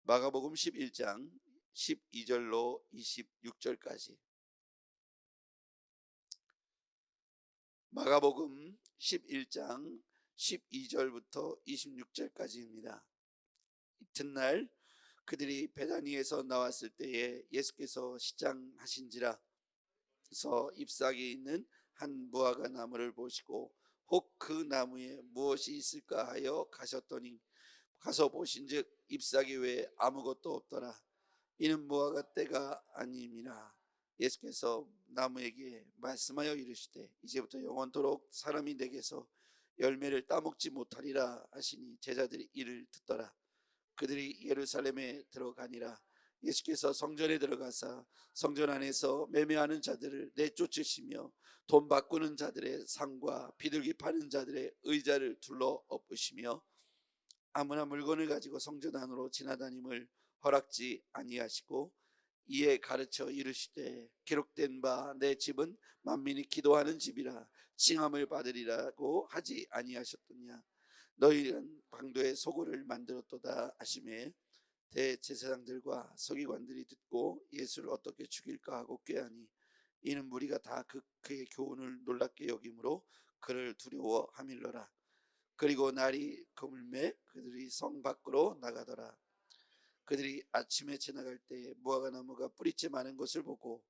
마가복음 11장 12절로 26절까지. 마가복음 11장 12절부터 26절까지입니다. 이튿날 그들이 베다니에서 나왔을 때에 예수께서 시장하신지라 서 잎사귀에 있는 한 무화과 나무를 보시고 혹 그 나무에 무엇이 있을까 하여 가셨더니 가서 보신즉 잎사귀 외에 아무것도 없더라. 이는 무화과 때가 아님이라. 예수께서 나무에게 말씀하여 이르시되 이제부터 영원토록 사람이 내게서 열매를 따먹지 못하리라 하시니 제자들이 이를 듣더라. 그들이 예루살렘에 들어가니라. 예수께서 성전에 들어가사 성전 안에서 매매하는 자들을 내쫓으시며 돈 바꾸는 자들의 상과 비둘기 파는 자들의 의자를 둘러 엎으시며 아무나 물건을 가지고 성전 안으로 지나다님을 허락지 아니하시고 이에 가르쳐 이르시되 기록된 바 내 집은 만민이 기도하는 집이라 칭함을 받으리라고 하지 아니하셨느냐. 너희는 방도에 소굴을 만들었도다 하시매 대제사장들과 서기관들이 듣고 예수를 어떻게 죽일까 하고 꾀하니 이는 무리가 다 그의 교훈을 놀랍게 여김으로 그를 두려워하밀러라. 그리고 날이 그물매 그들이 성 밖으로 나가더라. 그들이 아침에 지나갈 때 무화과 나무가 뿌리째 많은 것을 보고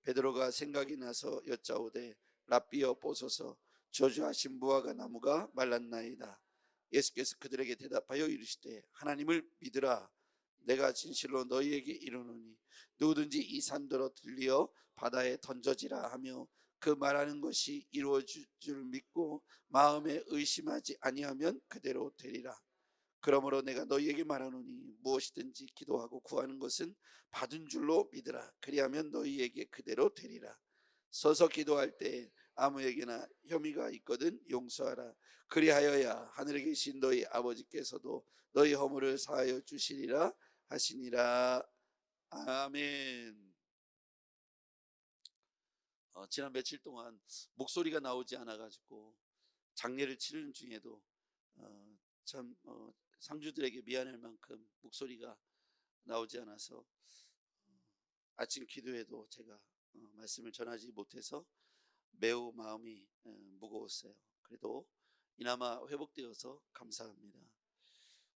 베드로가 생각이 나서 여짜오되 랍비여 보소서 저주하신 무화과 나무가 말랐나이다. 예수께서 그들에게 대답하여 이르시되 하나님을 믿으라. 내가 진실로 너희에게 이르노니 누구든지 이 산더러 들리어 바다에 던져지라 하며 그 말하는 것이 이루어질 줄 믿고 마음에 의심하지 아니하면 그대로 되리라. 그러므로 내가 너희에게 말하노니 무엇이든지 기도하고 구하는 것은 받은 줄로 믿으라. 그리하면 너희에게 그대로 되리라. 서서 기도할 때 아무에게나 혐의가 있거든 용서하라. 그리하여야 하늘에 계신 너희 아버지께서도 너희 허물을 사하여 주시리라 하시니라. 아멘. 지난 며칠 동안 목소리가 나오지 않아가지고 장례를 치르는 중에도 참 상주들에게 미안할 만큼 목소리가 나오지 않아서 아침 기도에도 제가 말씀을 전하지 못해서 매우 마음이 무거웠어요. 그래도 이나마 회복되어서 감사합니다.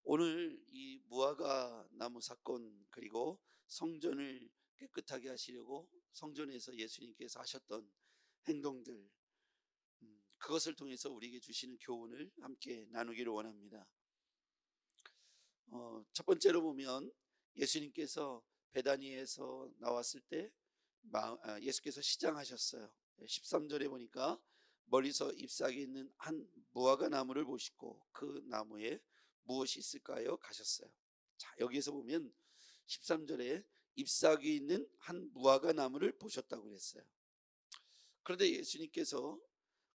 오늘 이 무화과 나무 사건 그리고 성전을 깨끗하게 하시려고 성전에서 예수님께서 하셨던 행동들, 그것을 통해서 우리에게 주시는 교훈을 함께 나누기를 원합니다. 첫 번째로 보면 예수님께서 베다니에서 나왔을 때 예수께서 시장하셨어요. 13절에 보니까 멀리서 잎사귀 있는 한 무화과 나무를 보시고 그 나무에 무엇이 있을까요? 가셨어요. 자, 여기에서 보면 13절에 잎사귀 있는 한 무화과 나무를 보셨다고 그랬어요. 그런데 예수님께서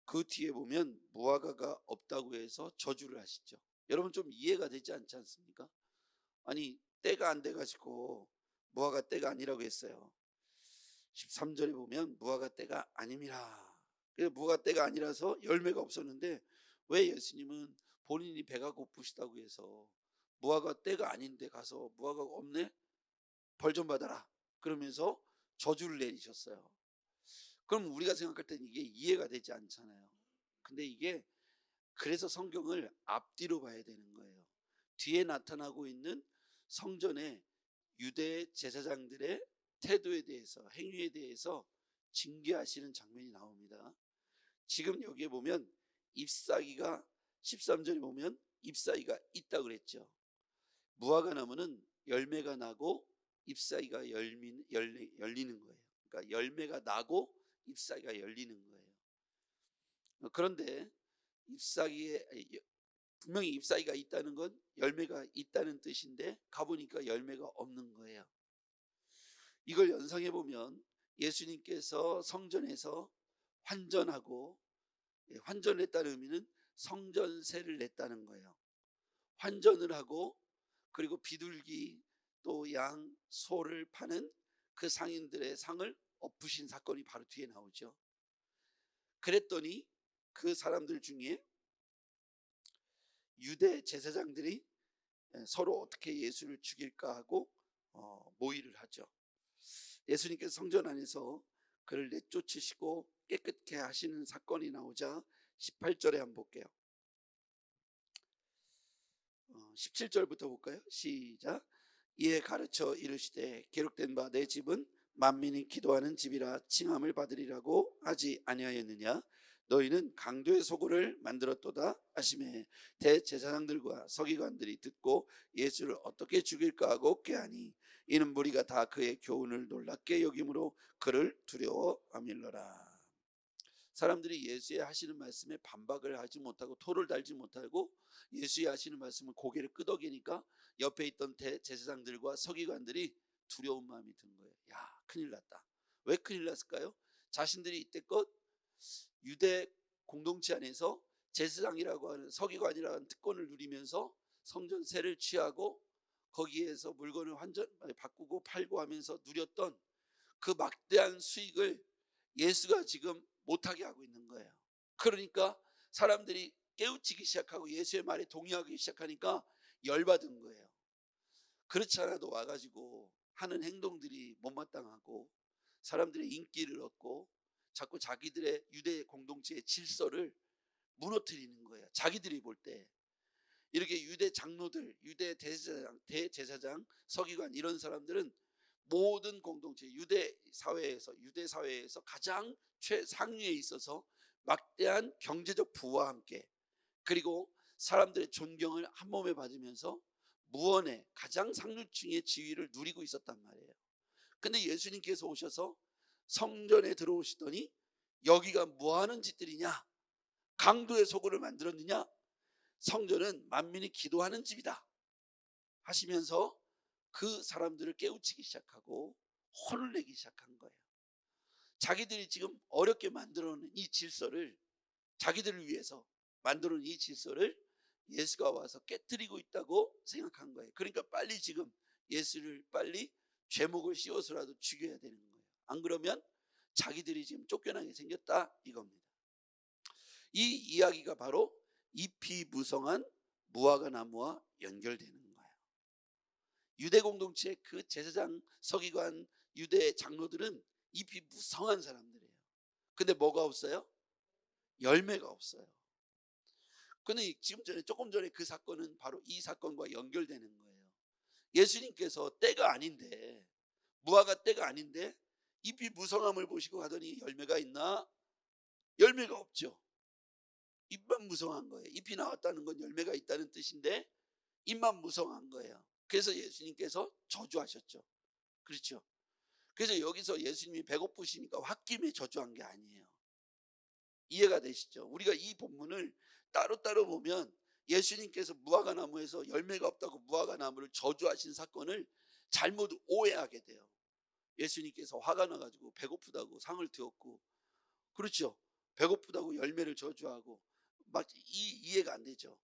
그 뒤에 보면 무화과가 없다고 해서 저주를 하시죠. 여러분 좀 이해가 되지 않지 않습니까? 아니 때가 안 돼가지고 무화과 때가 아니라고 했어요. 13절에 보면 무화과 때가 아님이라. 그래서 무화과 때가 아니라서 열매가 없었는데 왜 예수님은 본인이 배가 고프시다고 해서 무화과 때가 아닌데 가서 무화과가 없네? 벌 좀 받아라. 그러면서 저주를 내리셨어요. 그럼 우리가 생각할 때는 이게 이해가 되지 않잖아요. 근데 이게 그래서 성경을 앞뒤로 봐야 되는 거예요. 뒤에 나타나고 있는 성전의 유대 제사장들의 태도에 대해서 행위에 대해서 징계하시는 장면이 나옵니다. 지금 여기에 보면 잎사귀가 13절에 보면 잎사귀가 있다고 그랬죠. 무화과 나무는 열매가 나고 잎사귀가 열리는 거예요. 그러니까 열매가 나고 잎사귀가 열리는 거예요. 그런데 잎사귀에 분명히 잎사귀가 있다는 건 열매가 있다는 뜻인데 가보니까 열매가 없는 거예요. 이걸 연상해 보면 예수님께서 성전에서 환전하고, 환전을 했다는 의미는 성전세를 냈다는 거예요. 환전을 하고 그리고 비둘기 또 양, 소를 파는 그 상인들의 상을 엎으신 사건이 바로 뒤에 나오죠. 그랬더니 그 사람들 중에 유대 제사장들이 서로 어떻게 예수를 죽일까 하고 모의를 하죠. 예수님께서 성전 안에서 그를 내쫓으시고 깨끗게 하시는 사건이 나오자 18절에 한번 볼게요. 17절부터 볼까요? 시작. 이에 가르쳐 이르시되 기록된 바 내 집은 만민이 기도하는 집이라 칭함을 받으리라고 하지 아니하였느냐. 너희는 강도의 소굴을 만들었도다 하시매 대제사장들과 서기관들이 듣고 예수를 어떻게 죽일까 하고 꾀하니 이는 무리가 다 그의 교훈을 놀랍게 여김으로 그를 두려워하밀러라. 사람들이 예수의 하시는 말씀에 반박을 하지 못하고 토를 달지 못하고 예수의 하시는 말씀을 고개를 끄덕이니까 옆에 있던 제사장들과 서기관들이 두려운 마음이 든 거예요. 야, 큰일 났다. 왜 큰일 났을까요? 자신들이 이때껏 유대 공동체 안에서 제사장이라고 하는 서기관이라고 하는 특권을 누리면서 성전세를 취하고 거기에서 물건을 바꾸고 팔고 하면서 누렸던 그 막대한 수익을 예수가 지금 못하게 하고 있는 거예요. 그러니까 사람들이 깨우치기 시작하고 예수의 말에 동의하기 시작하니까 열받은 거예요. 그렇지 않아도 와가지고 하는 행동들이 못마땅하고 사람들의 인기를 얻고 자꾸 자기들의 유대 공동체의 질서를 무너뜨리는 거예요. 자기들이 볼 때 이렇게 유대 장로들, 유대 대제사장, 서기관 이런 사람들은 모든 공동체 유대 사회에서 가장 최상위에 있어서 막대한 경제적 부와 함께 그리고 사람들의 존경을 한 몸에 받으면서 무언의 가장 상류층의 지위를 누리고 있었단 말이에요. 근데 예수님께서 오셔서 성전에 들어오시더니 여기가 뭐하는 짓들이냐, 강도의 소굴을 만들었느냐, 성전은 만민이 기도하는 집이다 하시면서 그 사람들을 깨우치기 시작하고 혼을 내기 시작한 거예요. 자기들이 지금 어렵게 만들어놓은 이 질서를, 자기들을 위해서 만들어놓은 이 질서를 예수가 와서 깨뜨리고 있다고 생각한 거예요. 그러니까 빨리 지금 예수를 빨리 죄목을 씌워서라도 죽여야 되는 거예요. 안 그러면 자기들이 지금 쫓겨나게 생겼다 이겁니다. 이 이야기가 바로 잎이 무성한 무화과 나무와 연결되는 거예요. 유대 공동체 그 제사장, 서기관, 유대 장로들은 잎이 무성한 사람들이에요. 근데 뭐가 없어요? 열매가 없어요. 근데 조금 전에 그 사건은 바로 이 사건과 연결되는 거예요. 예수님께서 때가 아닌데, 무화과 때가 아닌데 잎이 무성함을 보시고 가더니 열매가 있나? 열매가 없죠. 잎만 무성한 거예요. 잎이 나왔다는 건 열매가 있다는 뜻인데 잎만 무성한 거예요. 그래서 예수님께서 저주하셨죠. 그렇죠. 그래서 여기서 예수님이 배고프시니까 홧김에 저주한 게 아니에요. 이해가 되시죠? 우리가 이 본문을 따로따로 보면 예수님께서 무화과 나무에서 열매가 없다고 무화과 나무를 저주하신 사건을 잘못 오해하게 돼요. 예수님께서 화가 나가지고 배고프다고 상을 드었고, 그렇죠. 배고프다고 열매를 저주하고 막 이해가 안 되죠.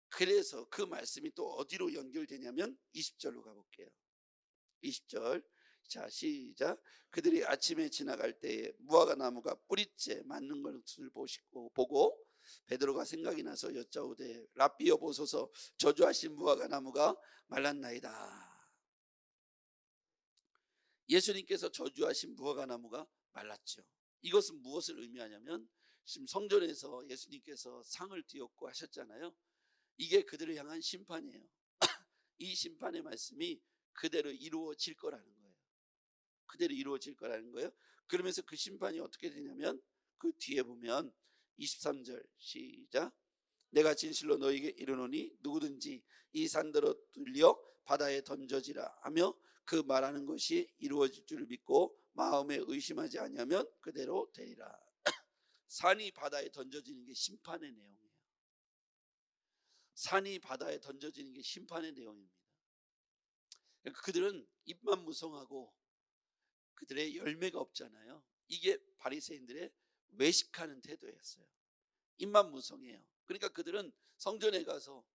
그래서 그 말씀이 또 어디로 연결되냐면 20절로 가볼게요. 20절. 자, 시작. 그들이 아침에 지나갈 때에 무화과 나무가 뿌리째 맞는 것을 보고 베드로가 생각이 나서 여짜오되 랍비 여보소서, 저주하신 무화과 나무가 말랐나이다. 예수님께서 저주하신 무화과 나무가 말랐죠. 이것은 무엇을 의미하냐면 지금 성전에서 예수님께서 상을 띄었고 하셨잖아요. 이게 그들을 향한 심판이에요. 이 심판의 말씀이 그대로 이루어질 거라는 거예요. 그대로 이루어질 거라는 거예요. 그러면서 그 심판이 어떻게 되냐면 그 뒤에 보면 23절 시작. 내가 진실로 너에게 이르노니 누구든지 이 산더러 들려 바다에 던져지라 하며 그 말하는 것이 이루어질 줄 믿고 마음에 의심하지 아니하면 그대로 되리라. 산이 바다에 던져지는 게 심판의 내용이에요. 산이 바다에 던져지는 게 심판의 내용입니다. 그들은 입만 무성하고 그들의 열매가 없잖아요. 이게 바리새인들의 외식하는 태도였어요. 입만 무성해요. 그러니까 그들은 성전에 가서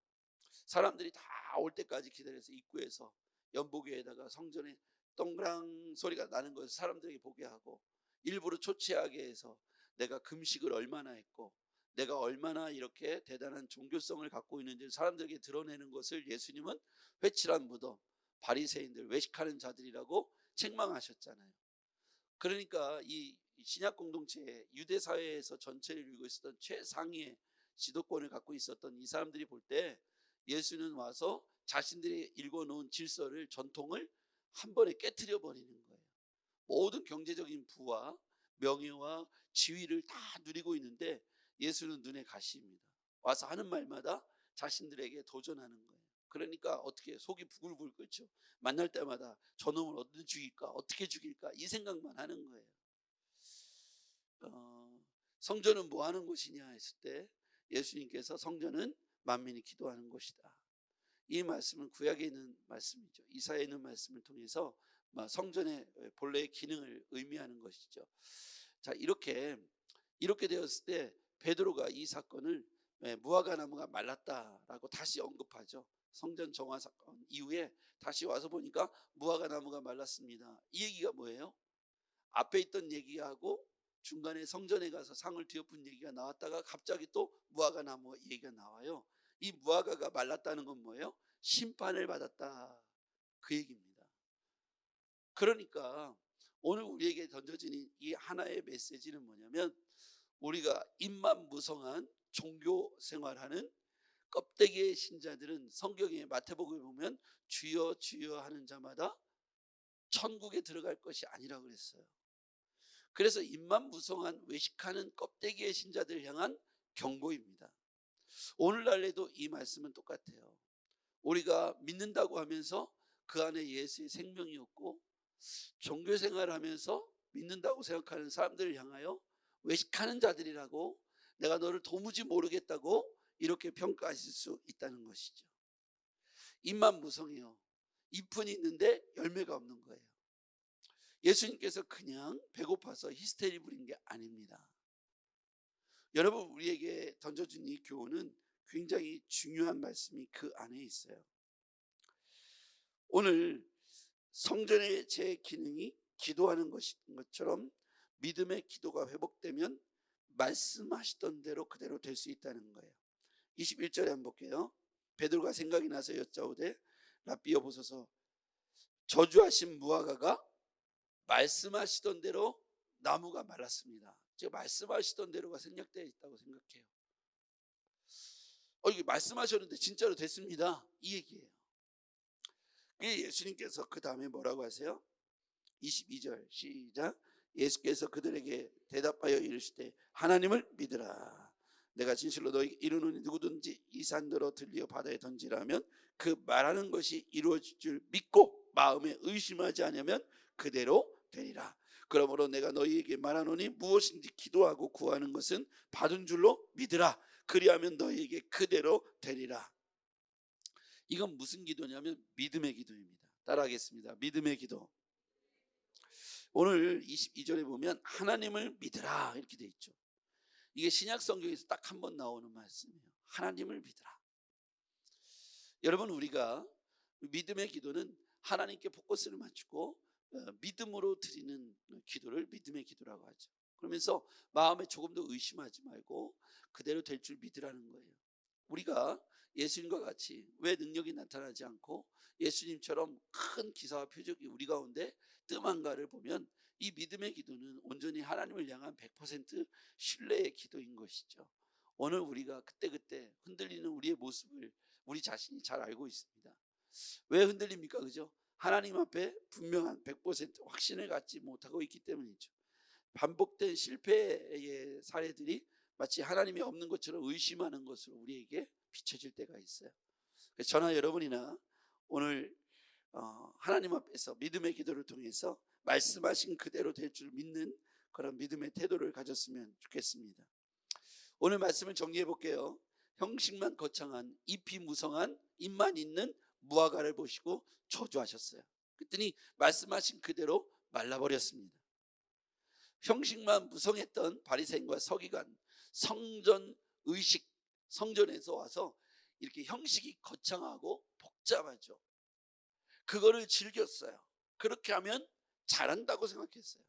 사람들이 다 올 때까지 기다려서 입구에서 연보기에다가 성전에 동그랑 소리가 나는 것을 사람들에게 보게 하고 일부러 초췌하게 해서 내가 금식을 얼마나 했고 내가 얼마나 이렇게 대단한 종교성을 갖고 있는지 사람들에게 드러내는 것을 예수님은 회칠한 무덤, 바리새인들, 외식하는 자들이라고 책망하셨잖아요. 그러니까 이 신약 공동체에 유대 사회에서 전체를 이루고 있었던 최상위의 지도권을 갖고 있었던 이 사람들이 볼 때 예수는 와서 자신들이 읽어놓은 질서를, 전통을 한 번에 깨트려 버리는 거예요. 모든 경제적인 부와 명예와 지위를 다 누리고 있는데 예수는 눈에 가시입니다. 와서 하는 말마다 자신들에게 도전하는 거예요. 그러니까 어떻게 속이 부글부글 끓죠. 만날 때마다 저놈을 어떻게 죽일까, 어떻게 죽일까, 이 생각만 하는 거예요. 성전은 뭐 하는 곳이냐 했을 때 예수님께서 성전은 만민이 기도하는 곳이다. 이 말씀은 구약에 있는 말씀이죠. 이사야에 있는 말씀을 통해서 성전의 본래의 기능을 의미하는 것이죠. 자, 이렇게 되었을 때 베드로가 이 사건을 무화과 나무가 말랐다라고 다시 언급하죠. 성전 정화 사건 이후에 다시 와서 보니까 무화과 나무가 말랐습니다. 이 얘기가 뭐예요? 앞에 있던 얘기하고 중간에 성전에 가서 상을 뒤엎은 얘기가 나왔다가 갑자기 또 무화과 나무 얘기가 나와요. 이 무화과가 말랐다는 건 뭐예요? 심판을 받았다, 그 얘기입니다. 그러니까 오늘 우리에게 던져진 이 하나의 메시지는 뭐냐면, 우리가 입만 무성한 종교 생활하는 껍데기의 신자들은 성경의 마태복음에 보면 주여 주여 하는 자마다 천국에 들어갈 것이 아니라 그랬어요. 그래서 입만 무성한 외식하는 껍데기의 신자들을 향한 경고입니다. 오늘날에도 이 말씀은 똑같아요. 우리가 믿는다고 하면서 그 안에 예수의 생명이 없고 종교생활을 하면서 믿는다고 생각하는 사람들을 향하여 외식하는 자들이라고, 내가 너를 도무지 모르겠다고 이렇게 평가하실 수 있다는 것이죠. 입만 무성해요. 잎은 있는데 열매가 없는 거예요. 예수님께서 그냥 배고파서 히스테리 부린 게 아닙니다. 여러분, 우리에게 던져준 이 교훈은 굉장히 중요한 말씀이 그 안에 있어요. 오늘 성전의 제 기능이 기도하는 것인 것처럼 믿음의 기도가 회복되면 말씀하시던 대로 그대로 될 수 있다는 거예요. 21절에 한번 볼게요. 베드로가 생각이 나서 여짜오되 랍비 여보소서, 저주하신 무화과가 말씀하시던 대로 나무가 말랐습니다. 제가 말씀하시던 대로가 생략되어 있다고 생각해요. 이게 말씀하셨는데 진짜로 됐습니다, 이 얘기예요. 예수님께서 그 다음에 뭐라고 하세요? 22절 시작. 예수께서 그들에게 대답하여 이르시되 하나님을 믿으라. 내가 진실로 너희에게 이르노니 누구든지 이 산더러 들리어 바다에 던지라면 그 말하는 것이 이루어질 줄 믿고 마음에 의심하지 않으면 그대로 되리라. 그러므로 내가 너희에게 말하노니 무엇인지 기도하고 구하는 것은 받은 줄로 믿으라. 그리하면 너희에게 그대로 되리라. 이건 무슨 기도냐면 믿음의 기도입니다. 따라하겠습니다. 믿음의 기도. 오늘 22절에 보면 하나님을 믿으라 이렇게 돼 있죠. 이게 신약 성경에서 딱 한 번 나오는 말씀이에요. 하나님을 믿으라. 여러분, 우리가 믿음의 기도는 하나님께 포커스를 맞추고 믿음으로 드리는 기도를 믿음의 기도라고 하죠. 그러면서 마음에 조금 더 의심하지 말고 그대로 될 줄 믿으라는 거예요. 우리가 예수님과 같이 왜 능력이 나타나지 않고 예수님처럼 큰 기사와 표적이 우리 가운데 뜸한가를 보면 이 믿음의 기도는 온전히 하나님을 향한 100% 신뢰의 기도인 것이죠. 오늘 우리가 그때그때 흔들리는 우리의 모습을 우리 자신이 잘 알고 있습니다. 왜 흔들립니까? 그죠? 하나님 앞에 분명한 100% 확신을 갖지 못하고 있기 때문이죠. 반복된 실패의 사례들이 마치 하나님이 없는 것처럼 의심하는 것으로 우리에게 비춰질 때가 있어요. 그래서 저나 여러분이나 오늘 하나님 앞에서 믿음의 기도를 통해서 말씀하신 그대로 될 줄 믿는 그런 믿음의 태도를 가졌으면 좋겠습니다. 오늘 말씀을 정리해 볼게요. 형식만 거창한 잎이 무성한 잎만 있는 무화과를 보시고 저주하셨어요. 그랬더니 말씀하신 그대로 말라버렸습니다. 형식만 무성했던 바리새인과 서기관, 성전 의식, 성전에서 와서 이렇게 형식이 거창하고 복잡하죠. 그거를 즐겼어요. 그렇게 하면 잘한다고 생각했어요.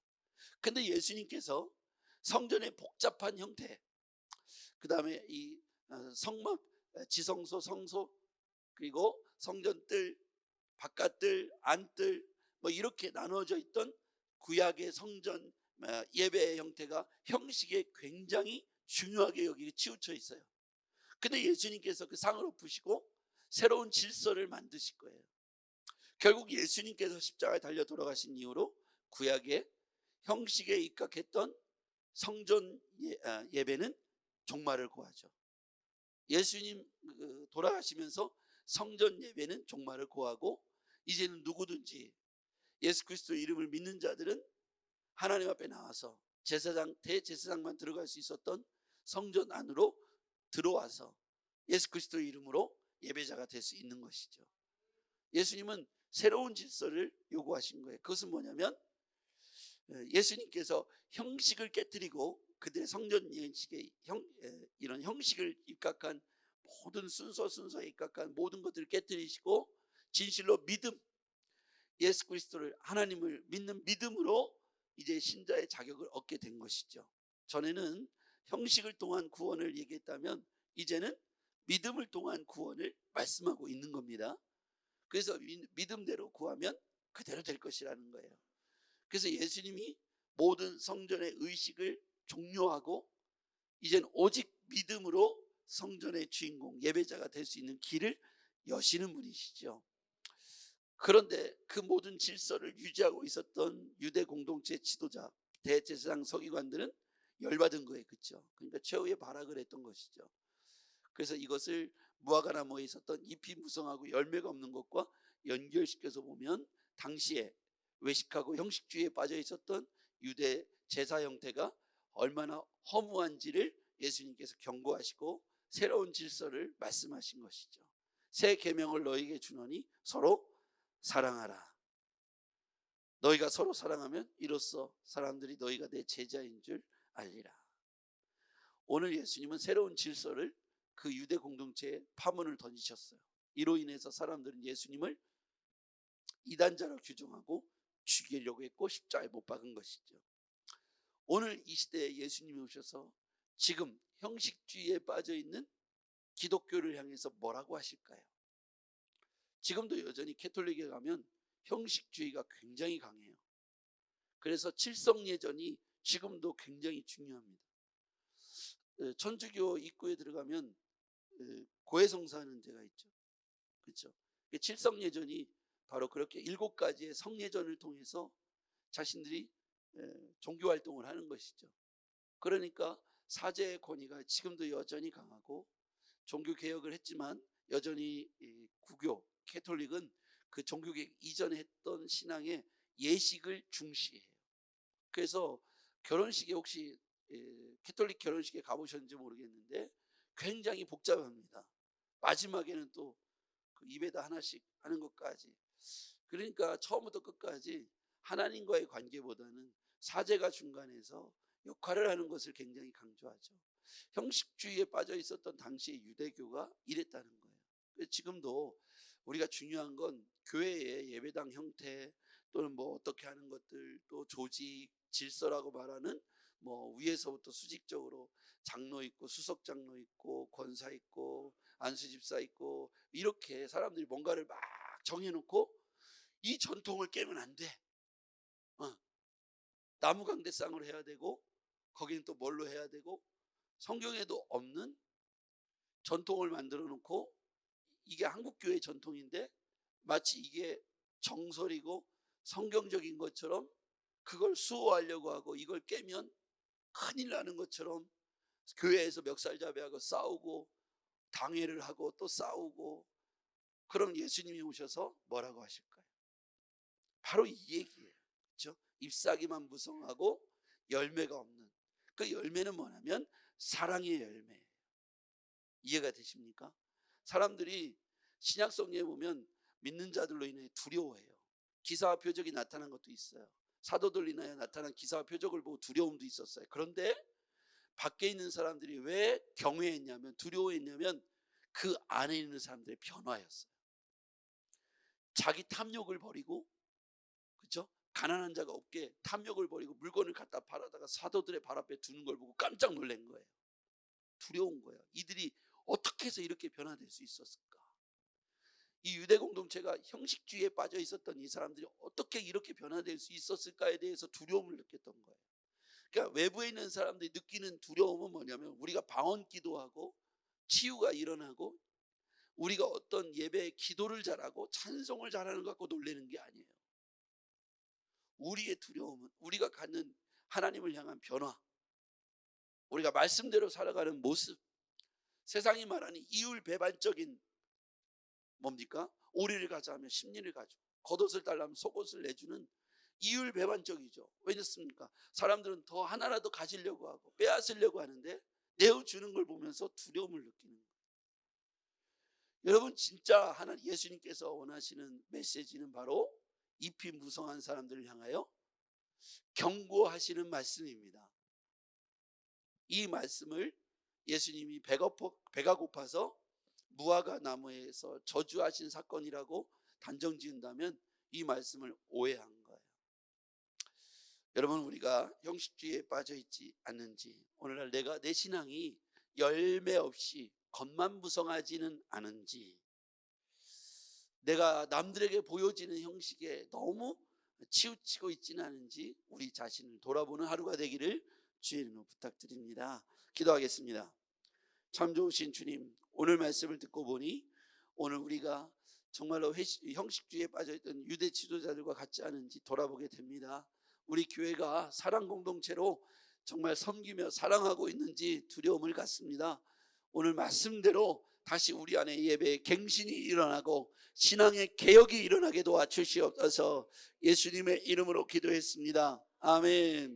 근데 예수님께서 성전의 복잡한 형태, 그다음에 이 성막, 지성소, 성소, 그리고 성전뜰, 바깥뜰, 안뜰, 뭐 이렇게 나누어져 있던 구약의 성전 예배의 형태가 형식에 굉장히 중요하게 여기 치우쳐 있어요. 근데 예수님께서 그 상을 엎으시고 새로운 질서를 만드실 거예요. 결국 예수님께서 십자가에 달려 돌아가신 이후로 구약의 형식에 입각했던 성전 예배는 종말을 고하죠. 예수님 돌아가시면서 성전 예배는 종말을 고하고 이제는 누구든지 예수 그리스도 이름을 믿는 자들은 하나님 앞에 나와서 제사장, 대제사장만 들어갈 수 있었던 성전 안으로 들어와서 예수 그리스도 이름으로 예배자가 될 수 있는 것이죠. 예수님은 새로운 질서를 요구하신 거예요. 그것은 뭐냐면 예수님께서 형식을 깨뜨리고 그들의 성전 예식의 이런 형식을 입각한 모든 순서에 입각한 모든 것들을 깨뜨리시고 진실로 믿음, 예수 그리스도를, 하나님을 믿는 믿음으로 이제 신자의 자격을 얻게 된 것이죠. 전에는 형식을 통한 구원을 얘기했다면 이제는 믿음을 통한 구원을 말씀하고 있는 겁니다. 그래서 믿음대로 구하면 그대로 될 것이라는 거예요. 그래서 예수님이 모든 성전의 의식을 종료하고 이제는 오직 믿음으로 성전의 주인공, 예배자가 될 수 있는 길을 여시는 분이시죠. 그런데 그 모든 질서를 유지하고 있었던 유대 공동체 지도자, 대제사장, 서기관들은 열받은 거예요. 그렇죠? 그러니까 최후의 발악을 했던 것이죠. 그래서 이것을 무화과나무에 있었던 잎이 무성하고 열매가 없는 것과 연결시켜서 보면 당시에 외식하고 형식주의에 빠져 있었던 유대 제사 형태가 얼마나 허무한지를 예수님께서 경고하시고 새로운 질서를 말씀하신 것이죠. 새 계명을 너희에게 주노니 서로 사랑하라. 너희가 서로 사랑하면 이로써 사람들이 너희가 내 제자인 줄 알리라. 오늘 예수님은 새로운 질서를 그 유대 공동체에 파문을 던지셨어요. 이로 인해서 사람들은 예수님을 이단자로 규정하고 죽이려고 했고 십자가에 못 박은 것이죠. 오늘 이 시대에 예수님이 오셔서 지금 형식주의에 빠져 있는 기독교를 향해서 뭐라고 하실까요? 지금도 여전히 캐톨릭에 가면 형식주의가 굉장히 강해요. 그래서 칠성예전이 지금도 굉장히 중요합니다. 천주교 입구에 들어가면 고해성사하는 데가 있죠. 그렇죠? 칠성예전이 바로 그렇게 7가지의 성예전을 통해서 자신들이 종교활동을 하는 것이죠. 그러니까 사제의 권위가 지금도 여전히 강하고 종교개혁을 했지만 여전히 구교, 캐톨릭은 그 종교개혁 이전에 했던 신앙의 예식을 중시해요. 그래서 결혼식에 혹시 캐톨릭 결혼식에 가보셨는지 모르겠는데 굉장히 복잡합니다. 마지막에는 또 그 입에다 하나씩 하는 것까지. 그러니까 처음부터 끝까지 하나님과의 관계보다는 사제가 중간에서 역할을 하는 것을 굉장히 강조하죠. 형식주의에 빠져 있었던 당시의 유대교가 이랬다는 거예요. 지금도 우리가 중요한 건 교회의 예배당 형태 또는 뭐 어떻게 하는 것들, 또 조직, 질서라고 말하는 뭐 위에서부터 수직적으로 장로 있고 수석 장로 있고 권사 있고 안수집사 있고 이렇게 사람들이 뭔가를 막 정해놓고 이 전통을 깨면 안 돼. 나무강대상으로 해야 되고 거기는 또 뭘로 해야 되고 성경에도 없는 전통을 만들어 놓고 이게 한국교회 전통인데 마치 이게 정설이고 성경적인 것처럼 그걸 수호하려고 하고 이걸 깨면 큰일 나는 것처럼 교회에서 멱살잡이하고 싸우고 당회를 하고 또 싸우고. 그럼 예수님이 오셔서 뭐라고 하실까요? 바로 이 얘기예요. 그렇죠? 잎사귀만 무성하고 열매가 없는 그 열매는 뭐냐면 사랑의 열매예요. 이해가 되십니까? 사람들이 신약성경에 보면 믿는 자들로 인해 두려워해요. 기사와 표적이 나타난 것도 있어요. 사도들 인하여 나타난 기사와 표적을 보고 두려움도 있었어요. 그런데 밖에 있는 사람들이 왜 경외했냐면, 두려워했냐면 그 안에 있는 사람들의 변화였어요. 자기 탐욕을 버리고, 그렇죠? 가난한 자가 없게 탐욕을 버리고 물건을 갖다 팔아다가 사도들의 발 앞에 두는 걸 보고 깜짝 놀란 거예요. 두려운 거예요. 이들이 어떻게 해서 이렇게 변화될 수 있었을까? 이 유대 공동체가 형식주의에 빠져 있었던 이 사람들이 어떻게 이렇게 변화될 수 있었을까에 대해서 두려움을 느꼈던 거예요. 그러니까 외부에 있는 사람들이 느끼는 두려움은 뭐냐면, 우리가 방언 기도하고 치유가 일어나고 우리가 어떤 예배에 기도를 잘하고 찬송을 잘하는 것 갖고 놀라는 게 아니에요. 우리의 두려움은 우리가 갖는 하나님을 향한 변화, 우리가 말씀대로 살아가는 모습, 세상이 말하는 이율배반적인 뭡니까? 오리를 가져하면 십리를 가져, 겉옷을 달라면 속옷을 내주는 이율배반적이죠. 왜냐습니까? 사람들은 더 하나라도 가지려고 하고 빼앗으려고 하는데 내어주는 걸 보면서 두려움을 느끼는 거예요. 여러분, 진짜 하나님 예수님께서 원하시는 메시지는 바로 잎이 무성한 사람들을 향하여 경고하시는 말씀입니다. 이 말씀을 예수님이 배가 고파서 무화과 나무에서 저주하신 사건이라고 단정 지은다면 이 말씀을 오해한 거예요. 여러분, 우리가 형식주의에 빠져 있지 않는지, 오늘날 내 신앙이 열매 없이 겉만 무성하지는 않은지, 내가 남들에게 보여지는 형식에 너무 치우치고 있지는 않은지 우리 자신을 돌아보는 하루가 되기를 주의 이름으로 부탁드립니다. 기도하겠습니다. 참 좋으신 주님, 오늘 말씀을 듣고 보니 오늘 우리가 정말로 형식주의에 빠져있던 유대 지도자들과 같지 않은지 돌아보게 됩니다. 우리 교회가 사랑 공동체로 정말 섬기며 사랑하고 있는지 두려움을 갖습니다. 오늘 말씀대로 다시 우리 안에 예배의 갱신이 일어나고 신앙의 개혁이 일어나게 도와주시옵소서. 예수님의 이름으로 기도했습니다. 아멘.